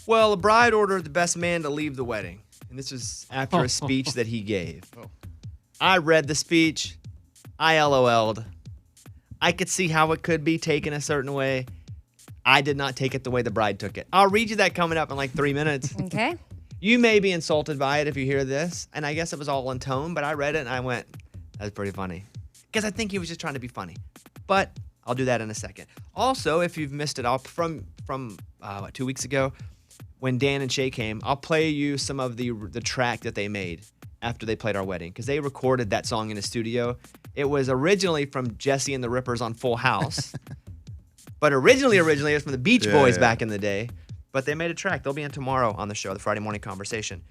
Well, the bride ordered the best man to leave the wedding. And this was after a speech that he gave. I read the speech. I LOL'd. I could see how it could be taken a certain way. I did not take it the way the bride took it. I'll read you that coming up in like 3 minutes. Okay. You may be insulted by it if you hear this. And I guess it was all in tone, but I read it and I went, that's pretty funny. Because I think he was just trying to be funny. But I'll do that in a second. Also, if you've missed it, from 2 weeks ago, when Dan and Shay came, I'll play you some of the track that they made after they played our wedding, because they recorded that song in a studio. It was originally from Jesse and the Rippers on Full House, but originally it was from the Beach Boys back in the day. But they made a track. They'll be in tomorrow on the show, the Friday Morning Conversation.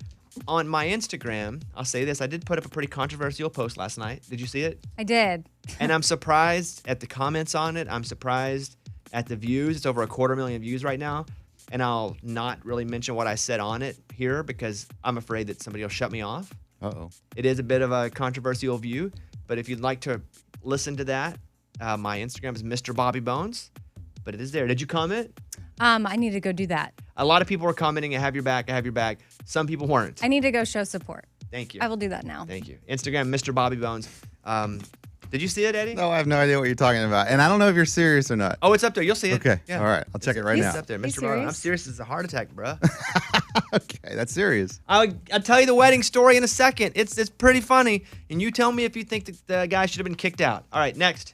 On my Instagram, I'll say this: I did put up a pretty controversial post last night. Did you see it? I did. And I'm surprised at the comments on it. I'm surprised at the views. It's over 250,000 views right now. And I'll not really mention what I said on it here because I'm afraid that somebody will shut me off. Uh-oh. It is a bit of a controversial view, but if you'd like to listen to that, my Instagram is Mr. Bobby Bones, but it is there. Did you comment? I need to go do that. A lot of people were commenting, I have your back, I have your back. Some people weren't. I need to go show support. Thank you. I will do that now. Thank you. Instagram, Mr. Bobby Bones. Did you see it, Eddie? No, I have no idea what you're talking about. And I don't know if you're serious or not. Oh, it's up there. You'll see it. Okay. Yeah. All right. I'll check it right now. It's up there, He's Mr. Bobby. I'm serious? serious as a heart attack, bro. Okay, that's serious. I'll tell you the wedding story in a second. It's pretty funny. And you tell me if you think that the guy should have been kicked out. All right, next.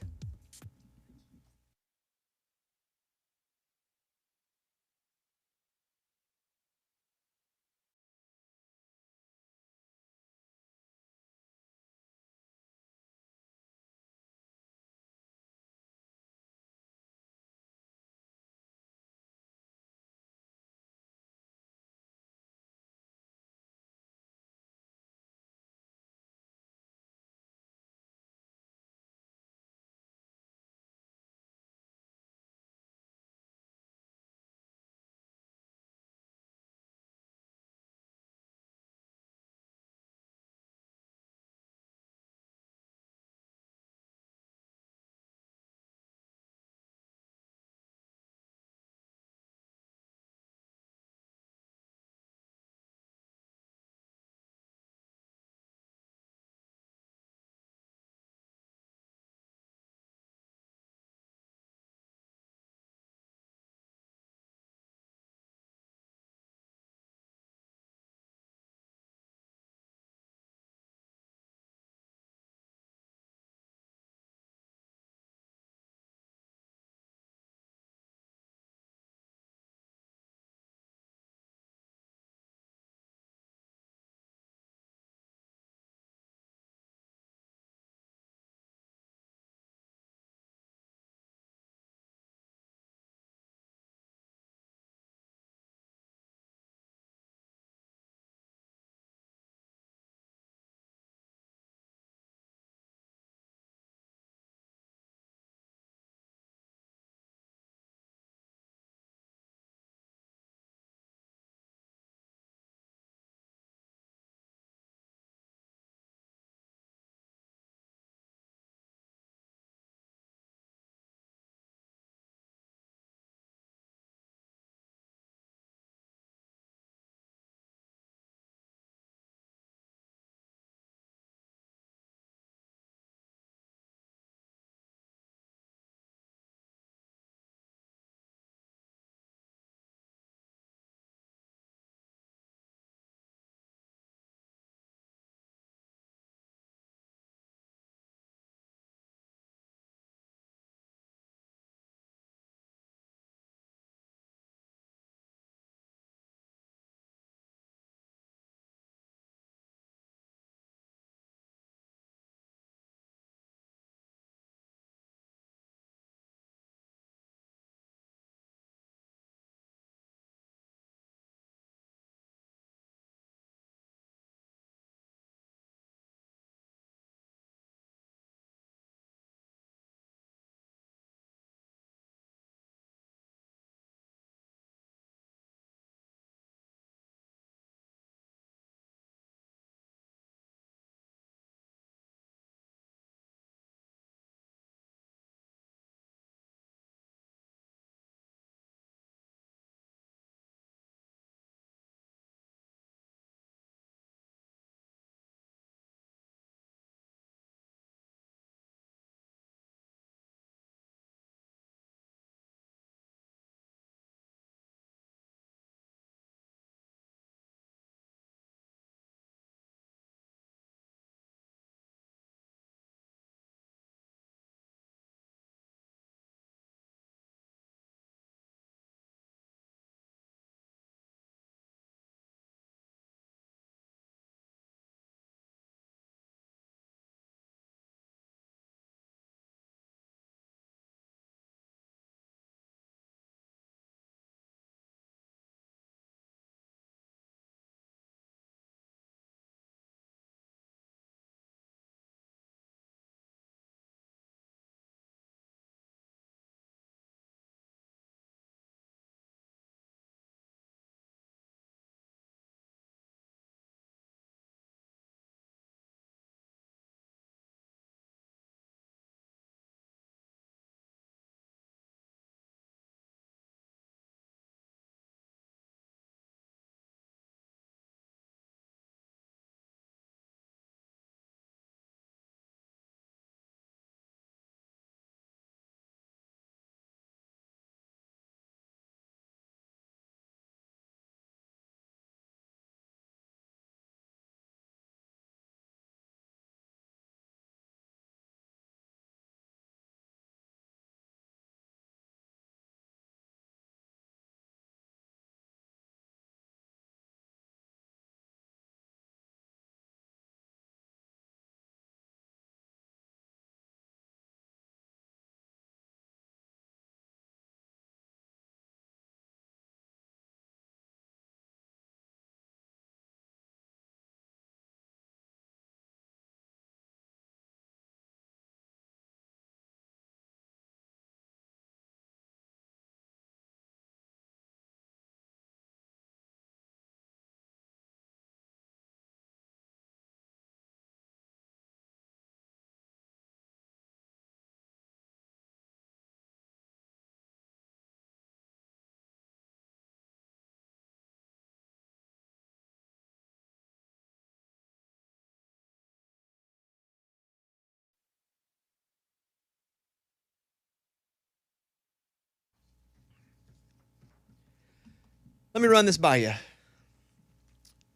Let me run this by you.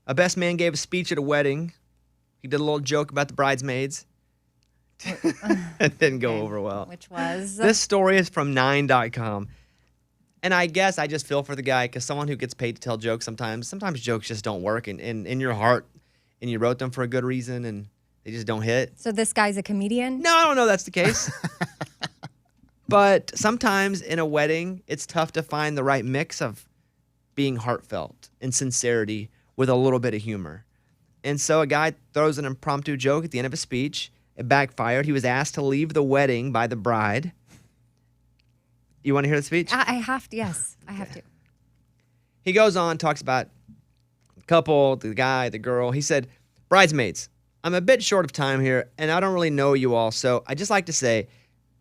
A best man gave a speech at a wedding. He did a little joke about the bridesmaids. It didn't go over well. Which was? This story is from 9.com. And I guess I just feel for the guy because someone who gets paid to tell jokes sometimes jokes just don't work in your heart and you wrote them for a good reason and they just don't hit. So this guy's a comedian? No, I don't know that's the case. But sometimes in a wedding, it's tough to find the right mix of being heartfelt and sincerity with a little bit of humor. And so a guy throws an impromptu joke at the end of a speech. It backfired. He was asked to leave the wedding by the bride. You want to hear the speech? I have to, yes. I have to. He goes on, talks about the couple, the guy, the girl. He said, bridesmaids, I'm a bit short of time here, and I don't really know you all, so I'd just like to say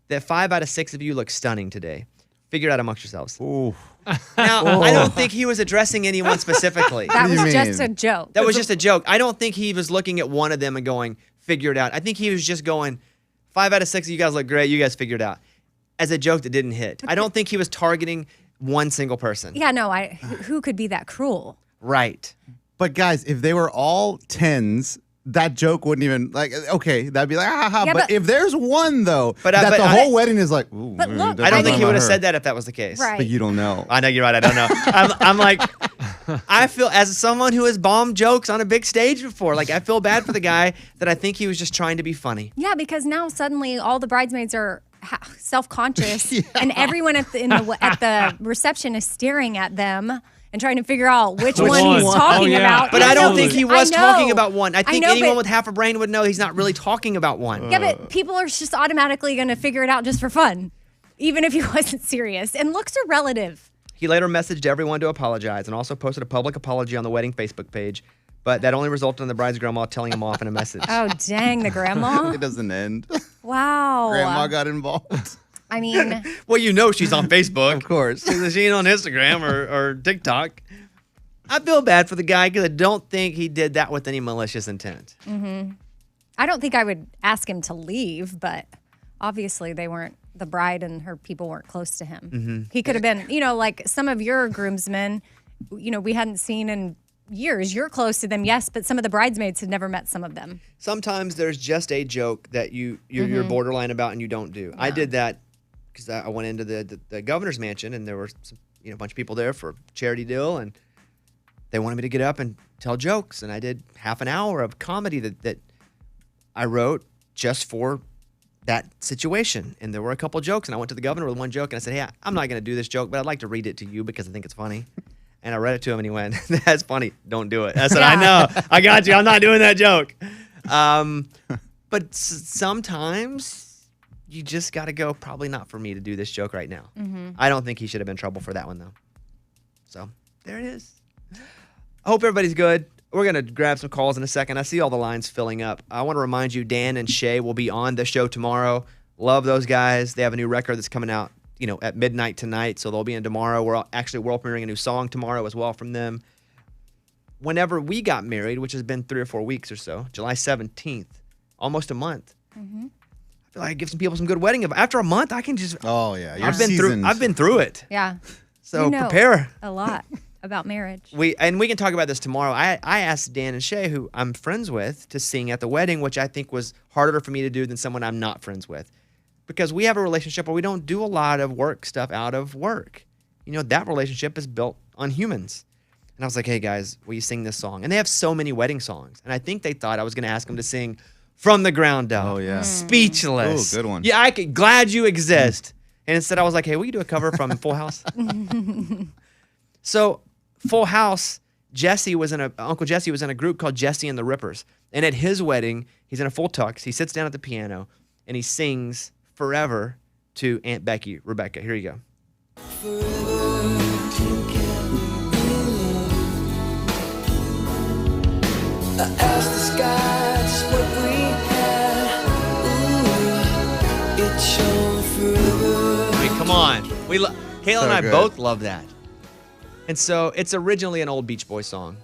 that 5 out of 6 of you look stunning today. Figure it out amongst yourselves. Ooh. Now, I don't think he was addressing anyone specifically. That do you was just mean? a joke. That was just a joke. I don't think he was looking at one of them and going, figure it out. I think he was just going, 5 out of 6 of you guys look great. You guys figured it out. As a joke that didn't hit. I don't think he was targeting one single person. Yeah, no, who could be that cruel? Right. But guys, if they were all 10s, that joke wouldn't even okay. That'd be like Yeah, but if there's one though, But the whole wedding is like, ooh, But look, I don't think he would have her. said that if that was the case. Right. But you don't know. I know you're right. I don't know. I'm like, I feel as someone who has bombed jokes on a big stage before, like I feel bad for the guy that I think he was just trying to be funny. Yeah, because now suddenly all the bridesmaids are self-conscious, and everyone at the reception is staring at them and trying to figure out which one he's talking about. But I don't Absolutely. think he was I know. talking about one. I think know, anyone but- with half a brain would know he's not really talking about one. Yeah, but people are just automatically going to figure it out just for fun, even if he wasn't serious. And looks are relative. He later messaged everyone to apologize and also posted a public apology on the wedding Facebook page, but that only resulted in the bride's grandma telling him off in a message. Oh, dang, the grandma. It doesn't end. Wow. Grandma got involved. I mean, Well, you know she's on Facebook. Of course. She ain't on Instagram or TikTok. I feel bad for the guy because I don't think he did that with any malicious intent. I don't think I would ask him to leave, but obviously the bride and her people weren't close to him. He could have been, like some of your groomsmen, we hadn't seen in years. You're close to them, yes, but some of the bridesmaids had never met some of them. Sometimes there's just a joke that you're borderline about and you don't do. I did that because I went into the governor's mansion and there were some, a bunch of people there for a charity deal and they wanted me to get up and tell jokes, and I did half an hour of comedy that I wrote just for that situation. And there were a couple jokes, and I went to the governor with one joke, and I said, hey, I'm not going to do this joke, but I'd like to read it to you because I think it's funny. And I read it to him, and he went, that's funny. Don't do it. I said, I know. I got you. I'm not doing that joke. But sometimes you just got to go, probably not for me to do this joke right now. I don't think he should have been in trouble for that one, though. So there it is. I hope everybody's good. We're going to grab some calls in a second. I see all the lines filling up. I want to remind you, Dan and Shay will be on the show tomorrow. Love those guys. They have a new record that's coming out, at midnight tonight, so they'll be in tomorrow. We're actually world premiering a new song tomorrow as well from them. Whenever we got married, which has been 3 or 4 weeks or so, July 17th, almost a month. I feel like I give some people some good wedding advice. After a month, I can just. Oh yeah, you're I've been through it. Yeah. So prepare. A lot about marriage. We can talk about this tomorrow. I asked Dan and Shay, who I'm friends with, to sing at the wedding, which I think was harder for me to do than someone I'm not friends with. Because we have a relationship where we don't do a lot of work stuff out of work. That relationship is built on humans. And I was like, hey guys, will you sing this song? And they have so many wedding songs. And I think they thought I was going to ask them to sing From the Ground Up. Oh, yeah. Speechless. Ooh, good one. Yeah, glad you exist. And instead I was like, hey, will you do a cover from Full House? So Full House, Uncle Jesse was in a group called Jesse and the Rippers. And at his wedding, he's in a full tux. He sits down at the piano and he sings Forever to Aunt Becky, Rebecca. Here you go. I asked the sky just what we had. Ooh, it shone forever. I mean, come on. Kayla and I good. both love that. And so it's originally an old Beach Boys song.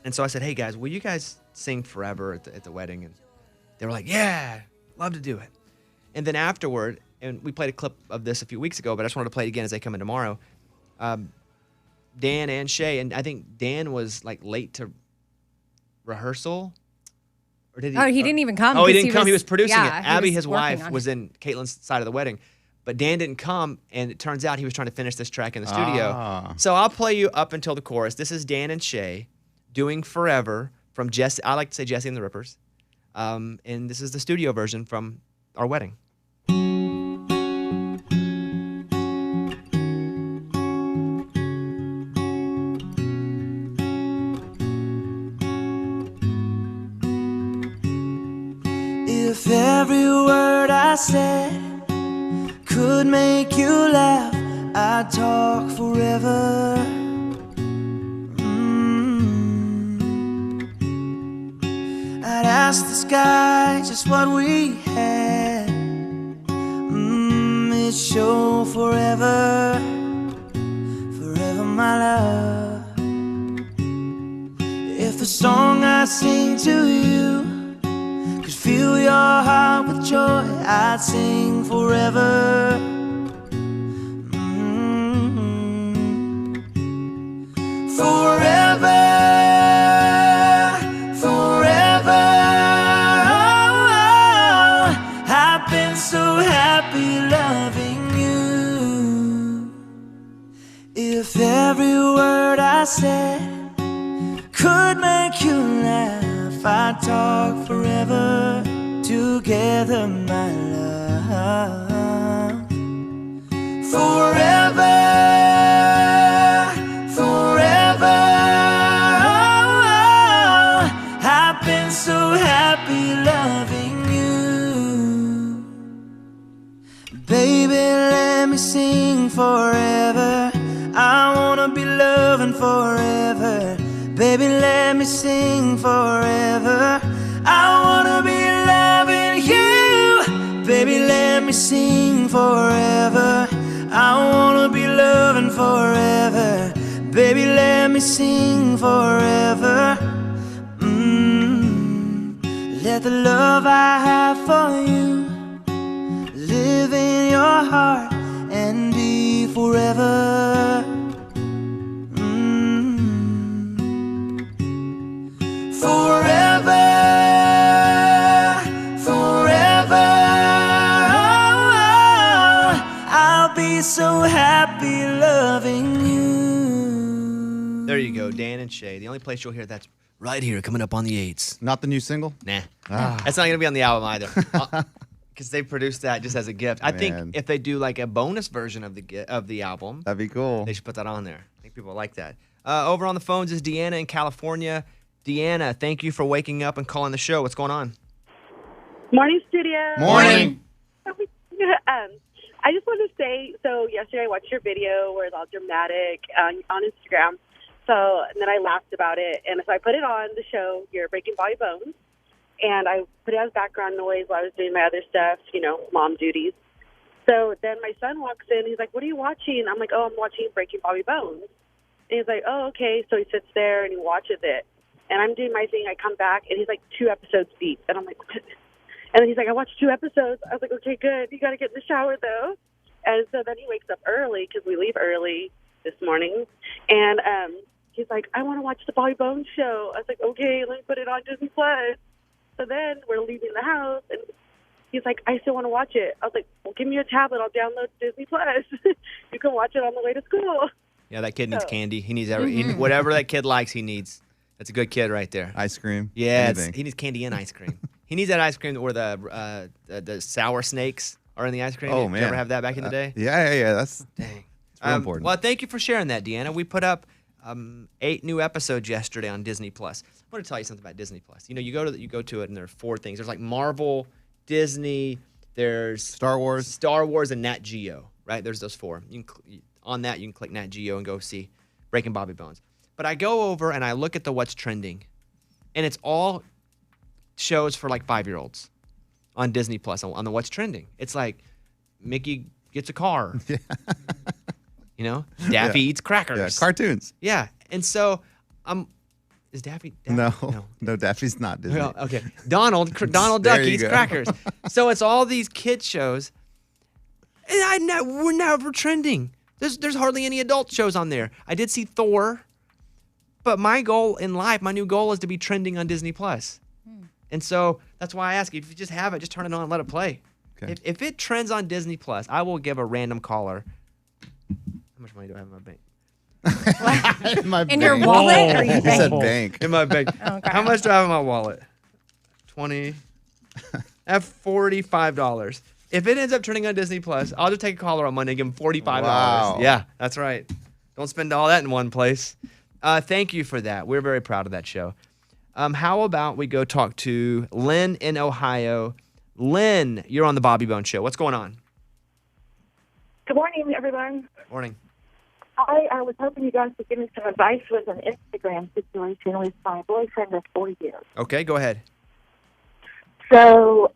And so I said, hey guys, will you guys sing Forever at the wedding? And they were like, yeah, love to do it. And then afterward, and we played a clip of this a few weeks ago, but I just wanted to play it again as they come in tomorrow. Dan and Shay, and I think Dan was like late to rehearsal. Or did he? Oh, he didn't even come. Oh, he 'cause didn't come. He was producing yeah, it. he Abby, was his working wife, on was it. in Caitlin's side of the wedding. But Dan didn't come, and it turns out he was trying to finish this track in the studio. Ah. So I'll play you up until the chorus. This is Dan and Shay doing Forever from Jesse. I like to say Jesse and the Rippers. And this is the studio version from our wedding. If every word I said could make you laugh, I'd talk forever. I'd ask the sky just what we had. It'd show forever, forever, my love. If the song I sing to you could fill your heart with joy, I'd sing forever. Forever, forever. Oh, I've been so happy loving you. If every word I said could make you laugh, I'd talk forever together, my love. Forever, forever. Oh, I've been so happy loving you. Baby, let me sing forever. I wanna be loving forever. Baby, let me sing forever. I wanna be loving you. Baby, let me sing forever. I wanna be loving forever. Baby, let me sing forever. Let the love I have for you live in your heart and be forever. Forever, forever. Oh, I'll be so happy loving you. There you go, Dan and Shay. The only place you'll hear that's right here, coming up on the 8s. Not the new single? Nah. That's not going to be on the album either. Because they produced that just as a gift. I Man. think if they do like a bonus version of the album, That'd be cool. they should put that on there. I think people like that. Over on the phones is Deanna in California. Deanna, thank you for waking up and calling the show. What's going on? Morning, studio. Morning. I just wanted to say, so yesterday I watched your video where it's all dramatic on Instagram. So, and then I laughed about it. And so I put it on the show, your Breaking Body Bones. And I put it as background noise while I was doing my other stuff, mom duties. So then my son walks in. He's like, what are you watching? I'm like, oh, I'm watching Breaking Bobby Bones. And he's like, oh, okay. So he sits there and he watches it. And I'm doing my thing. I come back, and he's like 2 episodes deep. And I'm like, what? And then he's like, I watched 2 episodes. I was like, okay, good. You got to get in the shower, though. And so then he wakes up early because we leave early this morning. And he's like, I want to watch the Bobby Bones show. I was like, okay, let me put it on Disney+. So then we're leaving the house, and he's like, I still want to watch it. I was like, well, give me your tablet. I'll download Disney+. You can watch it on the way to school. Yeah, that kid needs candy. He needs whatever that kid likes, he needs. That's a good kid right there. Ice cream. Yeah, anything. he needs candy and ice cream. He needs that ice cream where the sour snakes are in the ice cream. Oh, Did man. you ever have that back in the day? Yeah. That's Dang. it's real important. Well, thank you for sharing that, Deanna. We put up 8 new episodes yesterday on Disney+. I want to tell you something about Disney+. You go to it, and there are 4 things. There's like Marvel, Disney, there's Star Wars, and Nat Geo, right? There's those 4. On that, you can click Nat Geo and go see Breaking Bobby Bones. But I go over and I look at the what's trending, and it's all shows for like 5-year-olds on Disney Plus on the what's trending. It's like Mickey gets a car, Daffy eats crackers, yeah, cartoons. Yeah, and so is Daffy? No, Daffy's not Disney. Well, okay, Donald Duck eats crackers. So it's all these kid shows, and we're never trending. There's hardly any adult shows on there. I did see Thor, but my goal in life, my new goal is to be trending on Disney Plus. And so that's why I ask you, if you just have it, just turn it on and let it play. Okay. If it trends on Disney Plus, I will give a random caller. How much money do I have in my bank? In my In your bank. wallet or you He said bank? bank. In my bank. Okay. How much do I have in my wallet? 20. I have $45. If it ends up turning on Disney Plus, I'll just take a caller on Monday and give him $45. Wow. Yeah, that's right. Don't spend all that in one place. Thank you for that. We're very proud of that show. How about we go talk to Lynn in Ohio? Lynn, you're on the Bobby Bone Show. What's going on? Good morning, everyone. Morning. I was hoping you guys could give me some advice with an Instagram situation with my boyfriend of 4 years. Okay, go ahead. So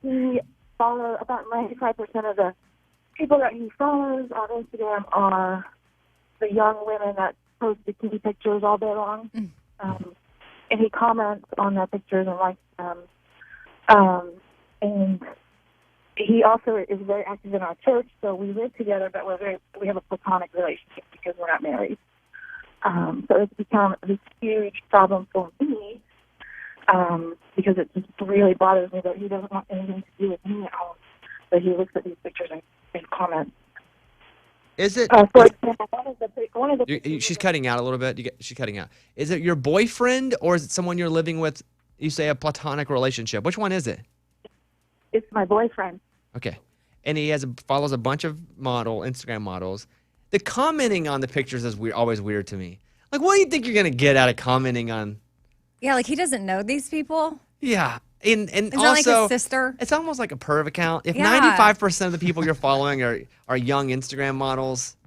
he follows about 95% of the people that he follows on Instagram are the young women that post bikini pictures all day long. And he comments on their pictures and likes them. And he also is very active in our church, so we live together, but we have a platonic relationship because we're not married. So it's become this huge problem for me because it just really bothers me that he doesn't want anything to do with me at all. But he looks at these pictures and comments. Is it? For example, one of the pictures She's cutting out a little bit. She's cutting out. Is it your boyfriend or is it someone you're living with? You say a platonic relationship. Which one is it? it's my boyfriend. Okay. And he follows a bunch of Instagram models. The commenting on the pictures is always weird to me. Like, what do you think you're going to get out of commenting on? Yeah, like he doesn't know these people. Yeah. And Is also, that like his sister? it's almost like a perv account. If Yeah. 95% of the people you're following are young Instagram models,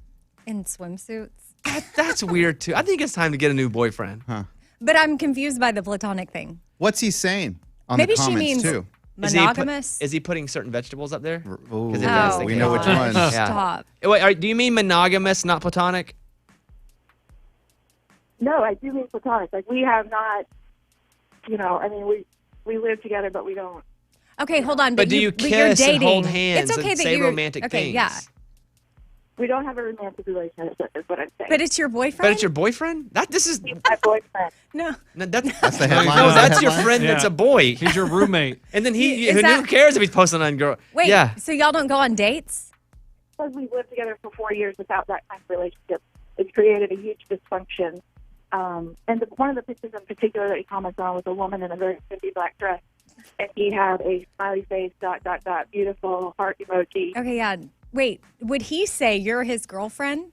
In swimsuits. that's weird too. I think it's time to get a new boyfriend. But I'm confused by the platonic thing. What's he saying on Maybe the she comments means too? monogamous. Is he putting certain vegetables up there? Ooh, 'Cause it does, Oh, we know which gosh. one. Yeah. Stop. Wait, do you mean monogamous, not platonic? No, I do mean platonic. Like, we have not, I mean, we live together, but we don't. Okay, hold on. But do you but you're kiss and dating. hold hands it's okay and that say you romantic okay, things? Yeah. We don't have a romantic relationship, is what I'm saying. But it's your boyfriend? But it's your boyfriend? This is He's my boyfriend. No. That's the headline. No, of the that's your headline? friend that's a boy. He's your roommate. And then Is who that- cares if he's posting on girl? Wait, Yeah. so y'all don't go on dates? Because we've lived together for 4 years without that kind of relationship, it's created a huge dysfunction. And one of the pictures in particular that he comments on was a woman in a very skimpy black dress. And he had a smiley face, ... beautiful heart emoji. Okay, yeah. Wait, would he say you're his girlfriend?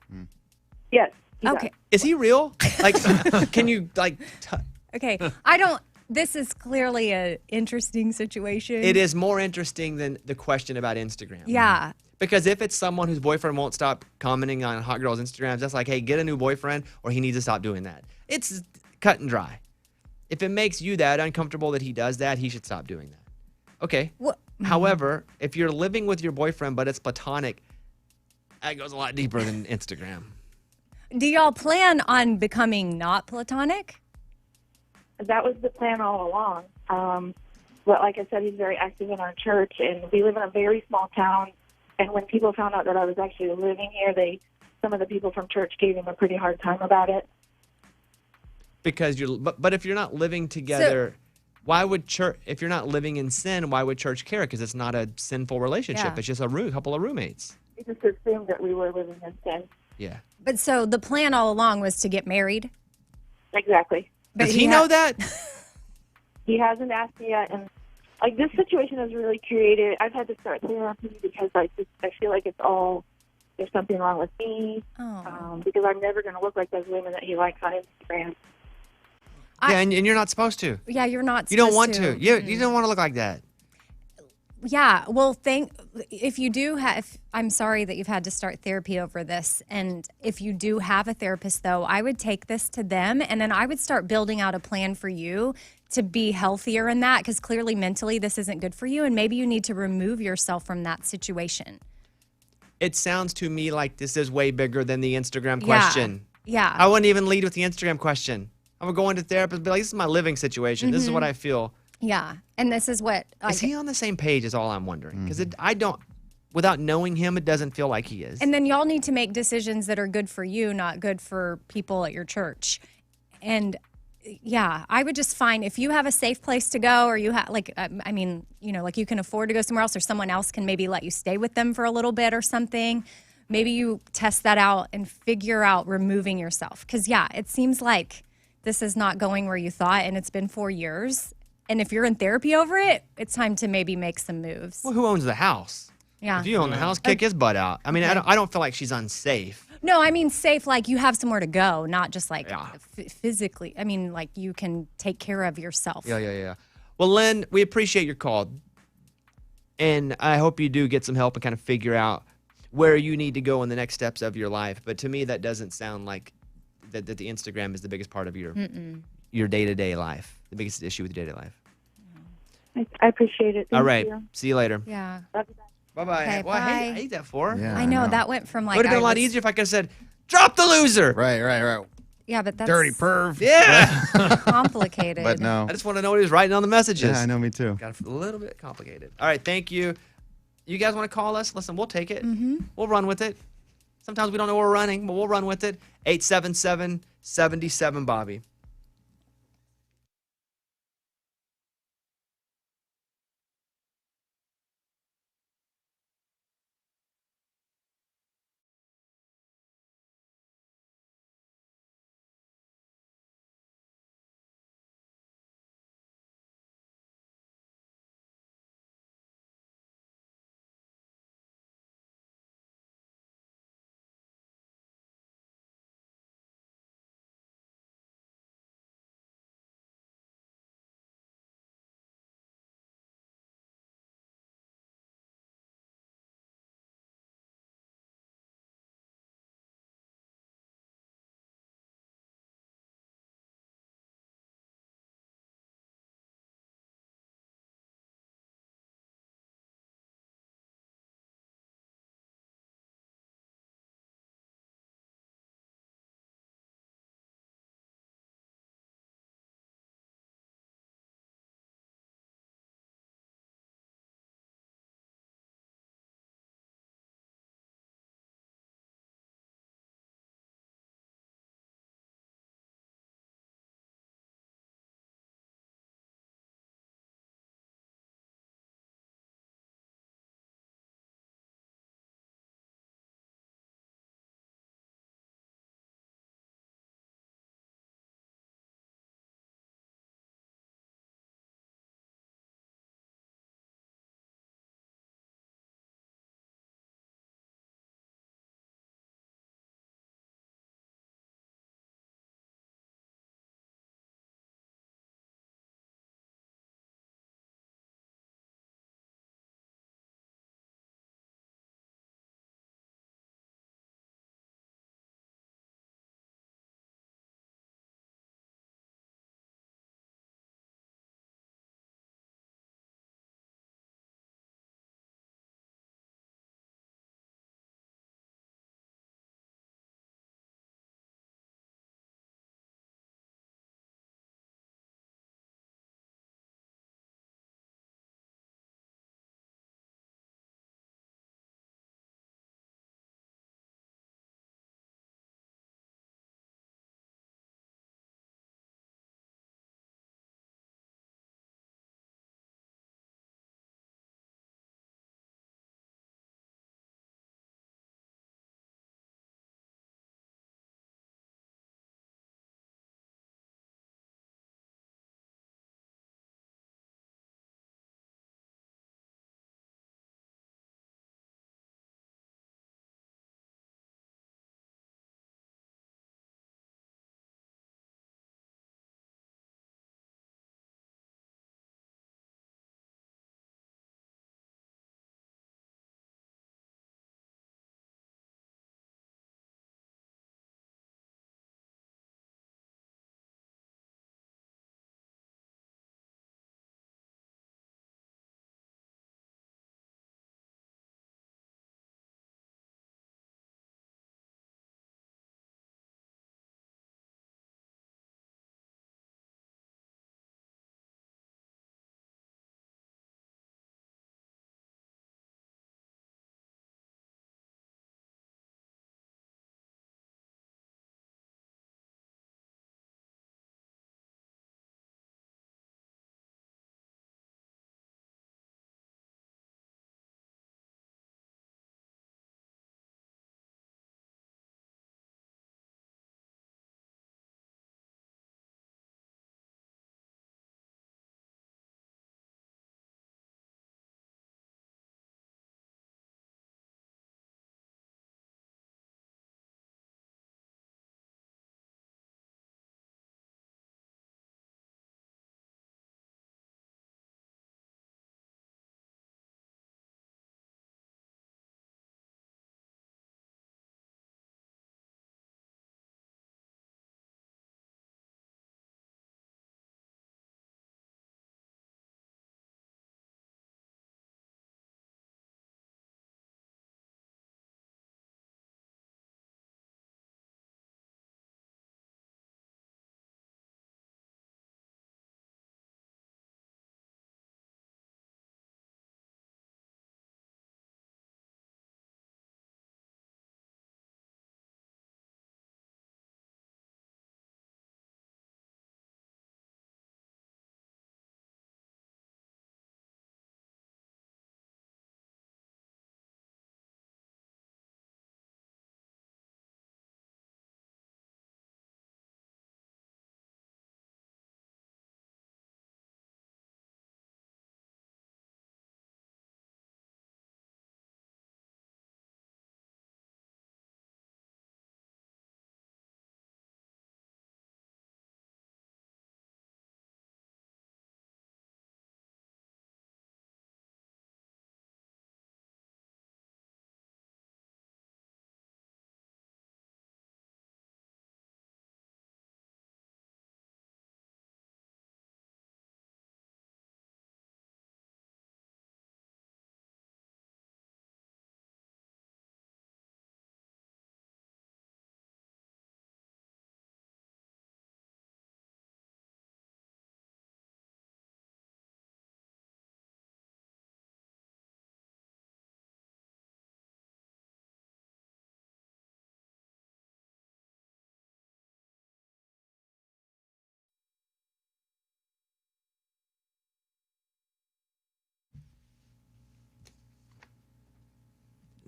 Yes. he does. Okay. Is he real? Like, can you Okay. I don't this is clearly a interesting situation. It is more interesting than the question about Instagram. Yeah. Because if it's someone whose boyfriend won't stop commenting on hot girls' Instagrams, that's like, hey, get a new boyfriend or he needs to stop doing that. It's cut and dry. If it makes you that uncomfortable that he does that, he should stop doing that. Okay. However, if you're living with your boyfriend but it's platonic, that goes a lot deeper than Instagram. Do y'all plan on becoming not platonic? That was the plan all along. But like I said, he's very active in our church, and we live in a very small town. And when people found out that I was actually living here, some of the people from church gave him a pretty hard time about it. Because but if you're not living together, why would church? If you're not living in sin, why would church care? Because it's not a sinful relationship. Yeah. It's just a couple of roommates. He just assumed that we were living in sin. Yeah. But so the plan all along was to get married? Exactly. But Does he know that? He hasn't asked me yet, and like this situation has really created. I've had to start therapy because I feel like there's something wrong with me. Because I'm never going to look like those women that he likes on Instagram. Yeah, and you're not supposed to. Yeah, you're not You don't supposed want to. You don't want to look like that. Yeah, well, if you do have, I'm sorry that you've had to start therapy over this. And if you do have a therapist, though, I would take this to them and then I would start building out a plan for you to be healthier in that because clearly mentally this isn't good for you and maybe you need to remove yourself from that situation. It sounds to me like this is way bigger than the Instagram question. Yeah. I wouldn't even lead with the Instagram question. I would go into therapist and be like, this is my living situation. This is what I feel. Yeah. And this is what... Is he on the same page is all I'm wondering. Because without knowing him, it doesn't feel like he is. And then y'all need to make decisions that are good for you, not good for people at your church. And yeah, I would just find if you have a safe place to go, or you have like you can afford to go somewhere else, or someone else can maybe let you stay with them for a little bit or something. Maybe you test that out and figure out removing yourself. Because yeah, it seems like this is not going where you thought, and it's been 4 years. And if you're in therapy over it, it's time to maybe make some moves. Well, who owns the house? Yeah. If you own the house, kick his butt out. I mean, I don't feel like she's unsafe. No, I mean safe, like you have somewhere to go, not just like Yeah. physically. I mean, like you can take care of yourself. Yeah. Well, Lynn, we appreciate your call. And I hope you do get some help and kind of figure out where you need to go in the next steps of your life. But to me, that doesn't sound like that the Instagram is the biggest part of your day-to-day life, the biggest issue with your day-to-day life. I appreciate it. All Thank right. you. See you later. Yeah. Bye-bye. Okay, Well, I bye. hate that for her. Yeah, I know that went from It like would have been a lot easier if I could have said, drop the loser. Right. Yeah, but that's Dirty perv. Yeah. complicated. But no. I just want to know what he was writing on the messages. Yeah, I know, me too. Got a little bit complicated. All right, thank you. You guys want to call us? Listen, we'll take it. We'll run with it. Sometimes we don't know we're running, but we'll run with it. 877-77-Bobby.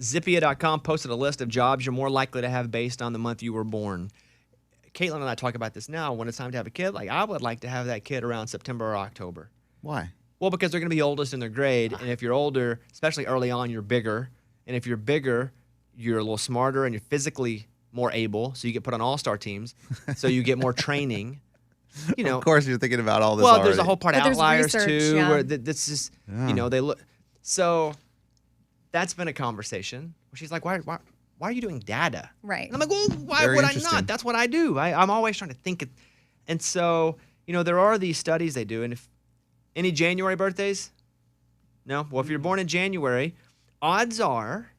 Zippia.com posted a list of jobs you're more likely to have based on the month you were born. Caitlin and I talk about this now. When it's time to have a kid, like I would like to have that kid around September or October. Why? Well, because they're going to be oldest in their grade, and if you're older, especially early on, you're bigger. And if you're bigger, you're a little smarter and you're physically more able, so you get put on all-star teams, so you get more training. You know, Of course, you're thinking about all this. well, already. there's a whole part of But there's outliers research, too, yeah. where this is, you know, they look. So that's been a conversation where she's like, "Why are you doing data?" Right. And I'm like, "Well, why Very would I interesting. not? That's what I do. I'm always trying to think." And so, you know, there are these studies they do, and if any January birthdays, no. Well, if you're born in January, odds are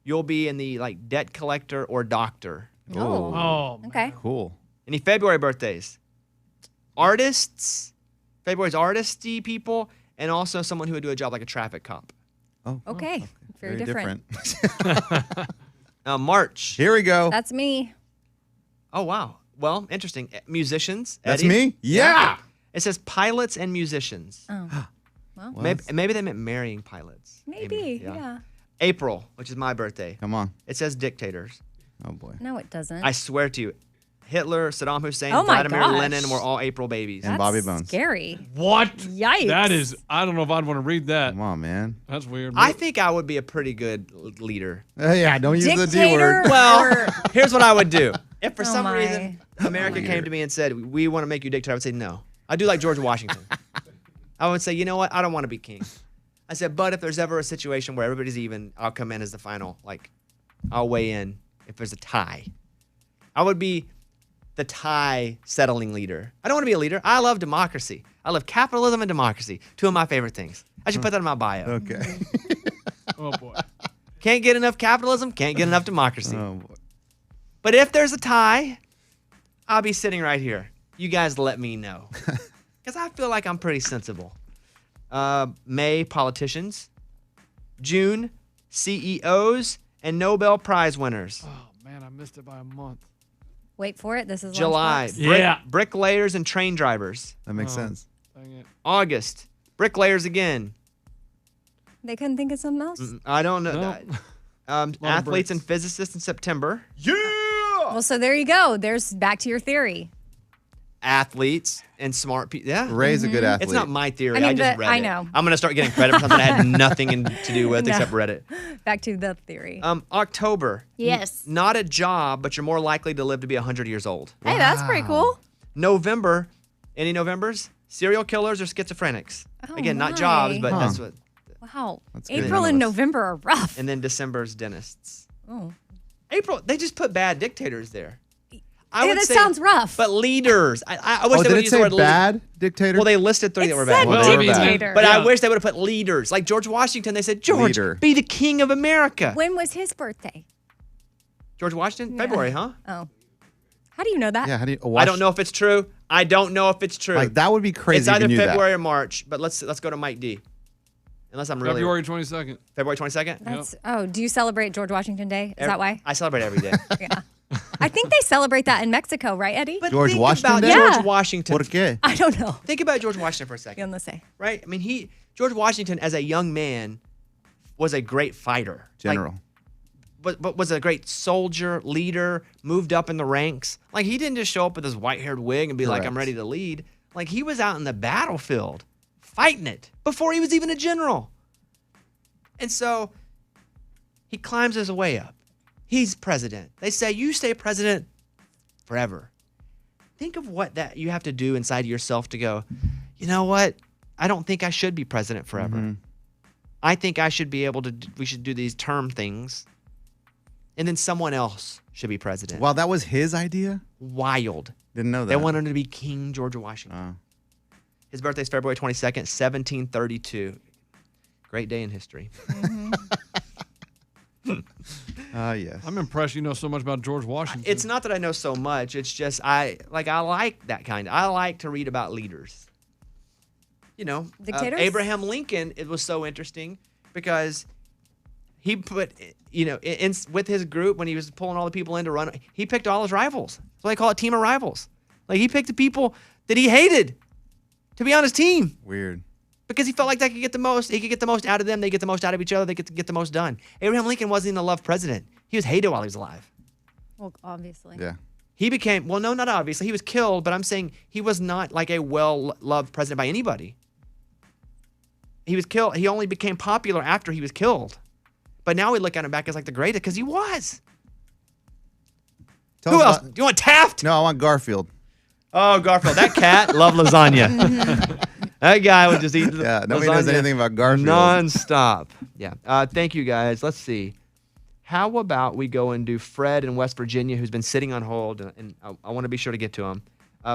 you'll be in the like debt collector or doctor. Oh. Oh, Okay. Cool. Any February birthdays? Artists. February's artisty people, and also someone who would do a job like a traffic cop. Oh. Okay. Very, different. March. Here we go. That's me. Oh, wow. Well, interesting. Musicians. That's Eddie? me? Yeah. It says pilots and musicians. Oh. Well, Maybe they meant marrying pilots. maybe. Yeah. April, which is my birthday. Come on. It says dictators. Oh boy. No, it doesn't. I swear to you, Hitler, Saddam Hussein, Oh my Vladimir gosh. Lenin were all April babies. And That's Bobby Bones. Scary. what? Yikes. That is. I don't know if I'd want to read that. Come on, man. That's weird. I think I would be a pretty good leader. Yeah, don't use the D Dictator? word. Well, here's what I would do. If for Oh some my. reason America came to me and said, "We want to make you dictator," I would say no. I do like George Washington. I would say, you know what? I don't want to be king. I said, but if there's ever a situation where everybody's even, I'll come in as the final. Like, I'll weigh in if there's a tie. I would be the tie settling leader. I don't want to be a leader. I love democracy. I love capitalism and democracy. Two of my favorite things. I should put that in my bio. Okay. Oh boy. Can't get enough capitalism, can't get enough democracy. Oh boy. But if there's a tie, I'll be sitting right here. You guys let me know. Because I feel like I'm pretty sensible. May, politicians. June, CEOs and Nobel Prize winners. Oh man, I missed it by a month. Wait for it. This is July, Lunchbox. Yeah. bricklayers and train drivers. That makes Oh. sense. Dang it. August, bricklayers again. They couldn't think of something else? I don't know. No. that. of Athletes bricks. and physicists in September. Well, so there you go. There's back to your theory. Athletes and smart people. Yeah. Ray's a good athlete. It's not my theory. I mean, just the- read I it. know. I'm going to start getting credit for something I had nothing to do with No. except Reddit. Back to the theory. October. Yes. Not a job, but you're more likely to live to be 100 years old. Hey, that's pretty cool. November. Any Novembers? Serial killers or schizophrenics? Oh, Again, not my. jobs, but Huh. that's what. Wow. That's good. April and November are rough. And then December's dentists. Oh. April, they just put bad dictators there. I Yeah, would that say, sounds rough. But leaders. I wish Oh, they did would it use the say word bad dictator? Well, they listed three It that were said bad. Well, they were bad. dictator. But I Yeah. wish they would have put leaders. Like George Washington, they said, George, Leader. be the king of America. When was his birthday? George Washington? Yeah. February, huh? Oh. How do you know that? Yeah, how do you? I don't know if it's true. I don't know if it's true. Like that would be crazy. It's if either you knew February that. or March, but let's go to Mike D. Unless I'm really February 22nd. February 22nd. That's, oh, do you celebrate George Washington Day? Is that why? I celebrate every day. Yeah. I think they celebrate that in Mexico, right, Eddie? But George think Washington about Day? Yeah. George Washington. ¿Por qué? I don't know. Think about George Washington for a You second, want to say? right? I mean, George Washington as a young man was a great fighter, General. but was a great soldier, leader, moved up in the ranks. Like he didn't just show up with his white-haired wig and be like, Correct. "I'm ready to lead." Like he was out in the battlefield, fighting it before he was even a general. And so he climbs his way up. He's president. They say you stay president forever. Think of what that you have to do inside yourself to go, you know what? I don't think I should be president forever. Mm-hmm. I think I should be able to, we should do these term things. And then someone else should be president. Wow, that was his idea. Wild. Didn't know that. They wanted him to be King George Washington. Oh. His birthday's February 22nd, 1732. Great day in history. Yes. I'm impressed you know so much about George Washington. It's not that I know so much. It's just I like that kind. I like to read about leaders. You know, Dictators? Abraham Lincoln. It was so interesting because he put, you know, in with his group when he was pulling all the people in to run. He picked all his rivals. So they call it team of rivals. Like he picked the people that he hated to be on his team. Weird. Because he felt like that could get the most. He could get the most out of them. They get the most out of each other. They get the most done. Abraham Lincoln wasn't even a loved president. He was hated while he was alive. Well, obviously. Yeah. He became, well, no, not obviously. He was killed, but I'm saying he was not like a well-loved president by anybody. He was killed. He only became popular after he was killed. But now we look at him back as like the greatest because he was. Tell Who us else? about- Do you want Taft? No, I want Garfield. Oh, Garfield. That cat loved lasagna. That guy would just eat Yeah, nobody knows lasagna anything about Garfield. nonstop. Yeah. Thank you, guys. Let's see. How about we go and do Fred in West Virginia, who's been sitting on hold, and I want to be sure to get to him.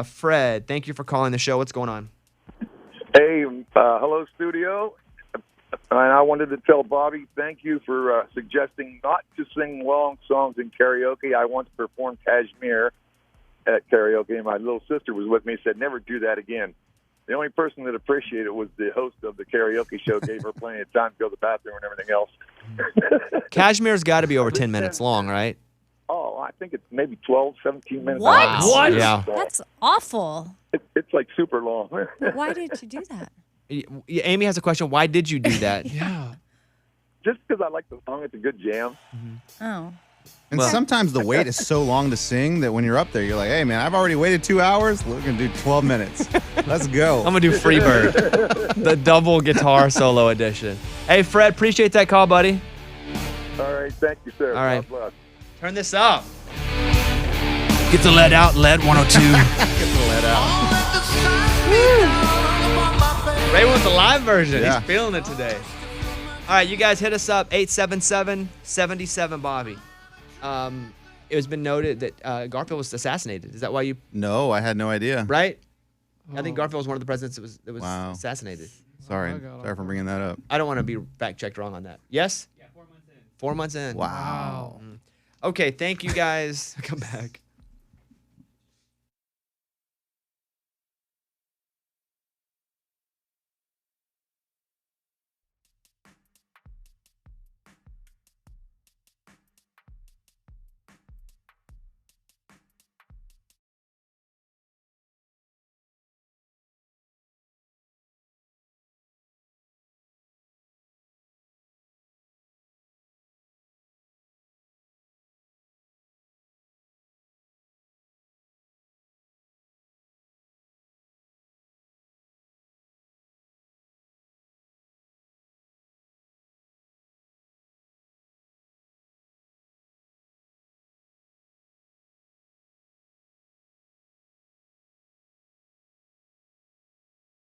Fred, thank you for calling the show. What's going on? Hey, hello, studio. And I wanted to tell Bobby, thank you for suggesting not to sing long songs in karaoke. I once performed Kashmir at karaoke, and my little sister was with me and said, never do that again. The only person that appreciated it was the host of the karaoke show, gave her plenty of time to go to the bathroom and everything else. Kashmir's got to be over 10 minutes long, right? Oh, I think it's maybe 12, 17 minutes. What? Wow. What? Yeah. That's awful. It's like super long. Why did you do that? Amy has a question. Why did you do that? Yeah. Just because I like the song, it's a good jam. Oh. And Well- sometimes the wait is so long to sing that when you're up there, you're like, hey, man, I've already waited 2 hours. We're going to do 12 minutes. Let's go. I'm going to do Freebird, the double guitar solo edition. Hey, Fred, appreciate that call, buddy. All right, thank you, sir. All right. God bless. Turn this up. Get the lead out, lead 102. Ray wants the live version. Yeah. He's feeling it today. All right, you guys hit us up, 877-77-Bobby. It has been noted that Garfield was assassinated. Is that why you, No, I had no idea. right? I think Garfield was one of the presidents that was Wow. assassinated. Sorry. I got Sorry for bringing that up. I don't want to be fact-checked wrong on that. Yes? Yeah, 4 months in. 4 months in. Wow. Okay, thank you guys. Come back.